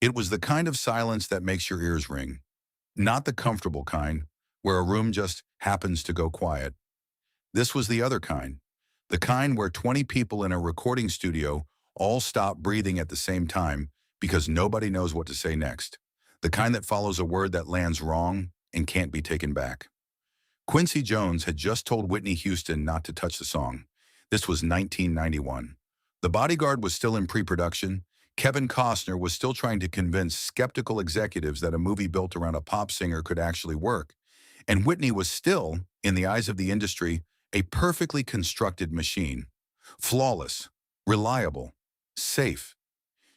It was the kind of silence that makes your ears ring, not the comfortable kind, where a room just happens to go quiet. This was the kind where 20 people in a recording studio all stop breathing at the same time because nobody knows what to say next. The kind that follows a word that lands wrong and can't be taken back. Quincy Jones had just told Whitney Houston not to touch the song. This was 1991. The Bodyguard was still in pre-production. Kevin Costner was still trying to convince skeptical executives that a movie built around a pop singer could actually work. And Whitney was still, in the eyes of the industry, a perfectly constructed machine. Flawless, reliable, safe.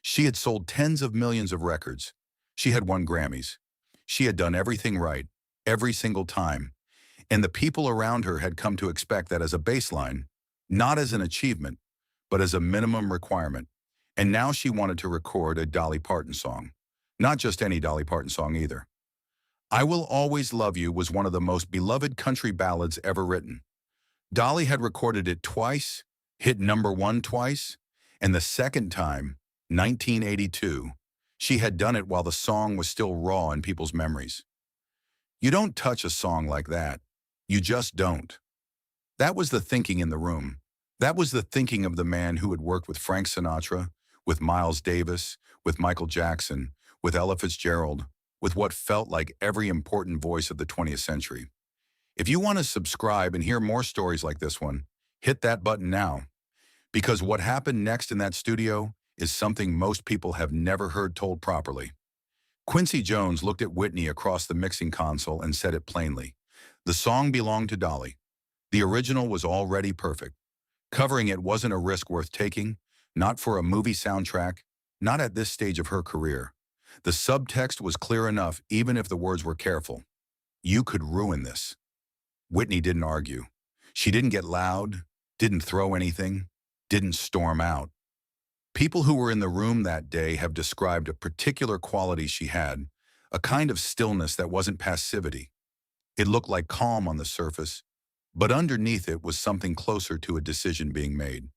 She had sold tens of millions of records. She had won Grammys. She had done everything right, every single time. And the people around her had come to expect that as a baseline, not as an achievement, but as a minimum requirement. And now she wanted to record a Dolly Parton song. Not just any Dolly Parton song either. I Will Always Love You was one of the most beloved country ballads ever written. Dolly had recorded it twice, hit #1 twice, and the second time, 1982, she had done it while the song was still raw in people's memories. You don't touch a song like that. You just don't. That was the thinking in the room. That was the thinking of the man who had worked with Frank Sinatra, with Miles Davis, with Michael Jackson, with Ella Fitzgerald, with what felt like every important voice of the 20th century. If you want to subscribe and hear more stories like this one, hit that button now. Because what happened next in that studio is something most people have never heard told properly. Quincy Jones looked at Whitney across the mixing console and said it plainly. The song belonged to Dolly. The original was already perfect. Covering it wasn't a risk worth taking, not for a movie soundtrack, not at this stage of her career. The subtext was clear enough even if the words were careful. You could ruin this. Whitney didn't argue. She didn't get loud, didn't throw anything, didn't storm out. People who were in the room that day have described a particular quality she had, a kind of stillness that wasn't passivity. It looked like calm on the surface, but underneath it was something closer to a decision being made.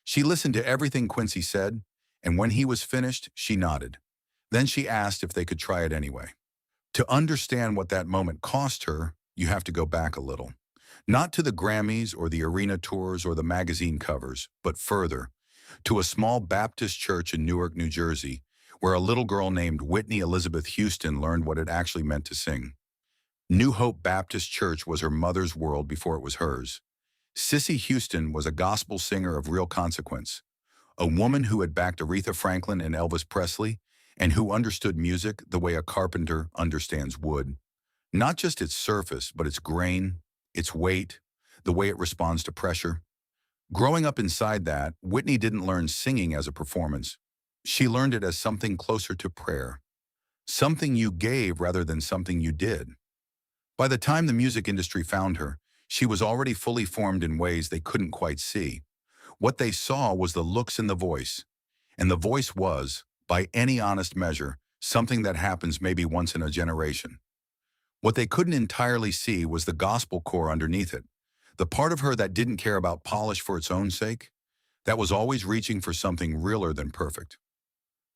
She listened to everything Quincy said, and when he was finished, she nodded. Then she asked if they could try it anyway. To understand what that moment cost her, you have to go back a little. Not to the Grammys or the arena tours or the magazine covers, but further, to a small Baptist church in Newark, New Jersey, where a little girl named Whitney Elizabeth Houston learned what it actually meant to sing. New Hope Baptist Church was her mother's world before it was hers. Sissy Houston was a gospel singer of real consequence, a woman who had backed Aretha Franklin and Elvis Presley, and who understood music the way a carpenter understands wood. Not just its surface, but its grain, its weight, the way it responds to pressure. Growing up inside that, Whitney didn't learn singing as a performance. She learned it as something closer to prayer. Something you gave rather than something you did. By the time the music industry found her, she was already fully formed in ways they couldn't quite see. What they saw was the looks in the voice. And the voice was, by any honest measure, something that happens maybe once in a generation. What they couldn't entirely see was the gospel core underneath it, the part of her that didn't care about polish for its own sake, that was always reaching for something realer than perfect.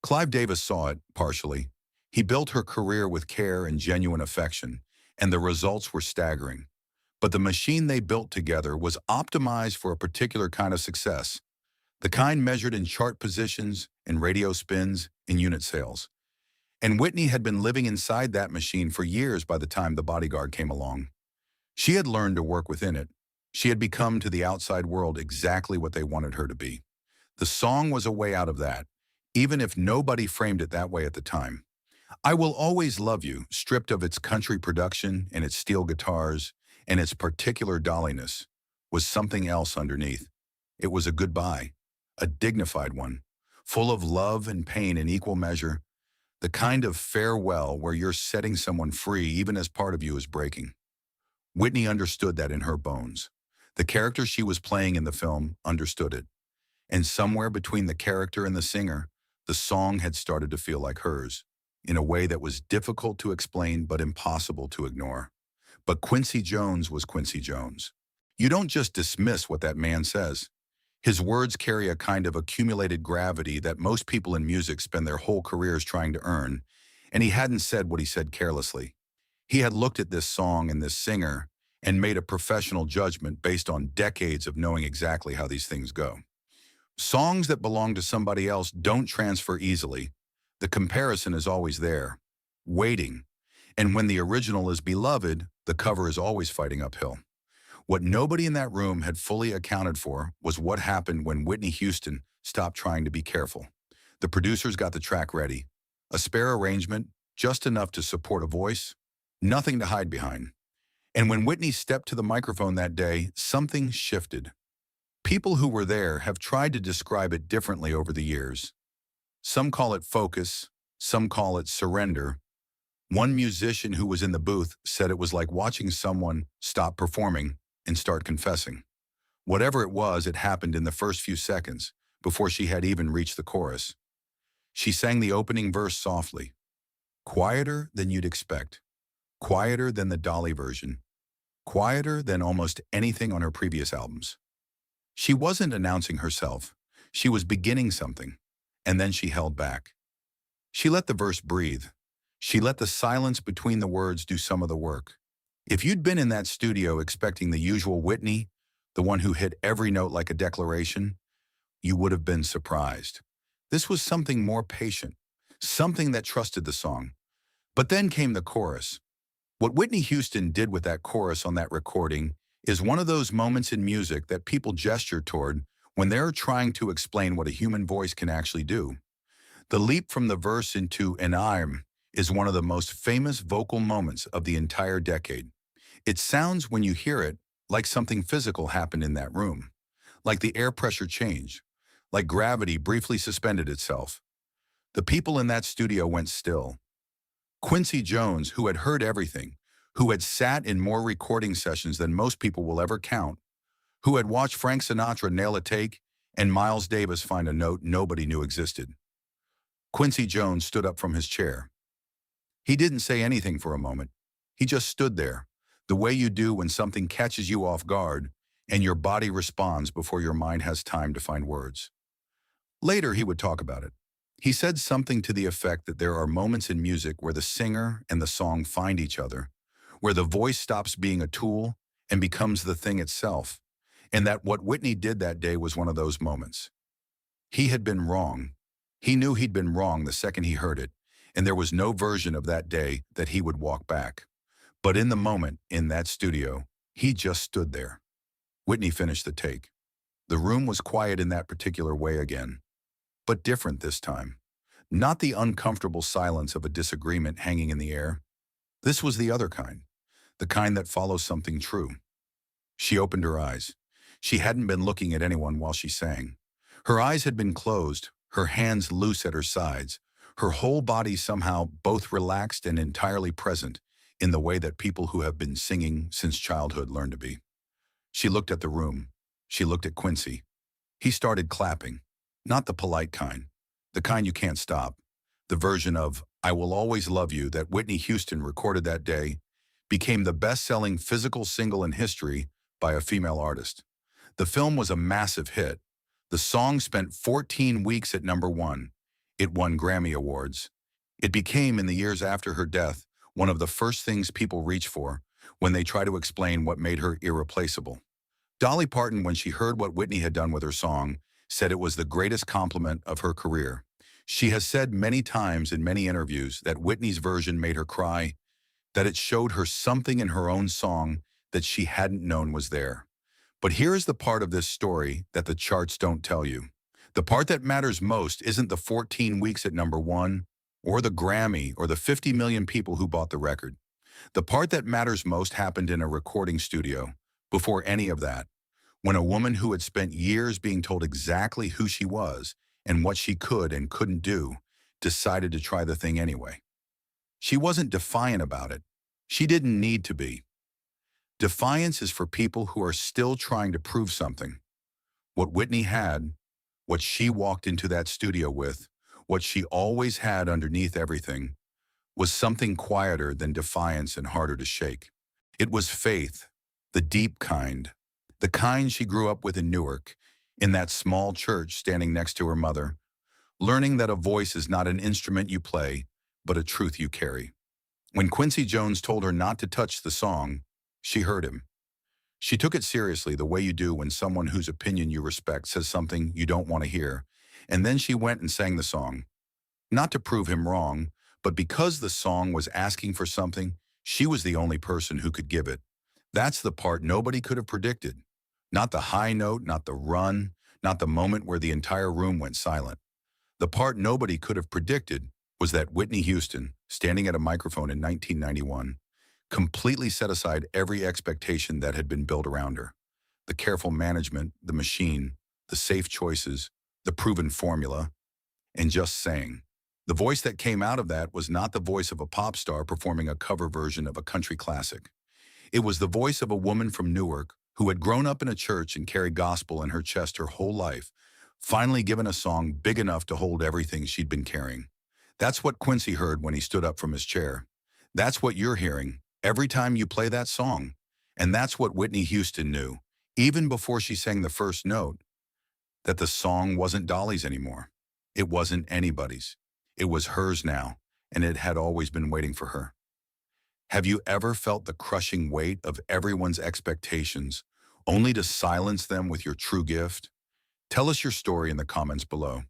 Clive Davis saw it, partially. He built her career with care and genuine affection, and the results were staggering. But the machine they built together was optimized for a particular kind of success, the kind measured in chart positions, in radio spins, in unit sales. And Whitney had been living inside that machine for years by the time The Bodyguard came along. She had learned to work within it. She had become to the outside world exactly what they wanted her to be. The song was a way out of that, even if nobody framed it that way at the time. I Will Always Love You, stripped of its country production and its steel guitars and its particular dolliness, was something else underneath. It was a goodbye, a dignified one, full of love and pain in equal measure, the kind of farewell where you're setting someone free even as part of you is breaking. Whitney understood that in her bones. The character she was playing in the film understood it. And somewhere between the character and the singer, the song had started to feel like hers, in a way that was difficult to explain but impossible to ignore. But Quincy Jones was Quincy Jones. You don't just dismiss what that man says. His words carry a kind of accumulated gravity that most people in music spend their whole careers trying to earn, and he hadn't said what he said carelessly. He had looked at this song and this singer and made a professional judgment based on decades of knowing exactly how these things go. Songs that belong to somebody else don't transfer easily. The comparison is always there, waiting. And when the original is beloved, the cover is always fighting uphill. What nobody in that room had fully accounted for was what happened when Whitney Houston stopped trying to be careful. The producers got the track ready. A spare arrangement, just enough to support a voice, nothing to hide behind. And when Whitney stepped to the microphone that day, something shifted. People who were there have tried to describe it differently over the years. Some call it focus, some call it surrender. One musician who was in the booth said it was like watching someone stop performing and start confessing. Whatever it was, it happened in the first few seconds, before she had even reached the chorus. She sang the opening verse softly, quieter than you'd expect, quieter than the Dolly version, quieter than almost anything on her previous albums. She wasn't announcing herself. She was beginning something, and then she held back. She let the verse breathe. She let the silence between the words do some of the work. If you'd been in that studio expecting the usual Whitney, the one who hit every note like a declaration, you would have been surprised. This was something more patient, something that trusted the song. But then came the chorus. What Whitney Houston did with that chorus on that recording is one of those moments in music that people gesture toward when they're trying to explain what a human voice can actually do. The leap from the verse into an I'm is one of the most famous vocal moments of the entire decade. It sounds, when you hear it, like something physical happened in that room, like the air pressure changed, like gravity briefly suspended itself. The people in that studio went still. Quincy Jones, who had heard everything, who had sat in more recording sessions than most people will ever count, who had watched Frank Sinatra nail a take and Miles Davis find a note nobody knew existed. Quincy Jones stood up from his chair. He didn't say anything for a moment. He just stood there, the way you do when something catches you off guard and your body responds before your mind has time to find words. Later, he would talk about it. He said something to the effect that there are moments in music where the singer and the song find each other, where the voice stops being a tool and becomes the thing itself, and that what Whitney did that day was one of those moments. He had been wrong. He knew he'd been wrong the second he heard it, and there was no version of that day that he would walk back. But in the moment, in that studio, he just stood there. Whitney finished the take. The room was quiet in that particular way again, but different this time. Not the uncomfortable silence of a disagreement hanging in the air. This was the other kind, the kind that follows something true. She opened her eyes. She hadn't been looking at anyone while she sang. Her eyes had been closed, her hands loose at her sides, her whole body somehow both relaxed and entirely present in the way that people who have been singing since childhood learn to be. She looked at the room. She looked at Quincy. He started clapping, not the polite kind, the kind you can't stop. The version of I Will Always Love You that Whitney Houston recorded that day became the best-selling physical single in history by a female artist. The film was a massive hit. The song spent 14 weeks at #1. It won Grammy Awards. It became, in the years after her death, one of the first things people reach for when they try to explain what made her irreplaceable. Dolly Parton, when she heard what Whitney had done with her song, said it was the greatest compliment of her career. She has said many times in many interviews that Whitney's version made her cry, that it showed her something in her own song that she hadn't known was there. But here is the part of this story that the charts don't tell you. The part that matters most isn't the 14 weeks at #1, or the Grammy, or the 50 million people who bought the record. The part that matters most happened in a recording studio, before any of that, when a woman who had spent years being told exactly who she was and what she could and couldn't do, decided to try the thing anyway. She wasn't defiant about it. She didn't need to be. Defiance is for people who are still trying to prove something. What Whitney had, what she walked into that studio with, what she always had underneath everything, was something quieter than defiance and harder to shake. It was faith, the deep kind, the kind she grew up with in Newark. in that small church standing next to her mother, learning that a voice is not an instrument you play, but a truth you carry. When Quincy Jones told her not to touch the song, she heard him. She took it seriously the way you do when someone whose opinion you respect says something you don't want to hear, and then she went and sang the song. Not to prove him wrong, but because the song was asking for something, she was the only person who could give it. That's the part nobody could have predicted. Not the high note, not the run, not the moment where the entire room went silent. The part nobody could have predicted was that Whitney Houston, standing at a microphone in 1991, completely set aside every expectation that had been built around her. The careful management, the machine, the safe choices, the proven formula, and just sang. The voice that came out of that was not the voice of a pop star performing a cover version of a country classic. It was the voice of a woman from Newark who had grown up in a church and carried gospel in her chest her whole life, finally given a song big enough to hold everything she'd been carrying. That's what Quincy heard when he stood up from his chair. That's what you're hearing every time you play that song. And that's what Whitney Houston knew, even before she sang the first note, that the song wasn't Dolly's anymore. It wasn't anybody's. It was hers now, and it had always been waiting for her. Have you ever felt the crushing weight of everyone's expectations, only to silence them with your true gift? Tell us your story in the comments below.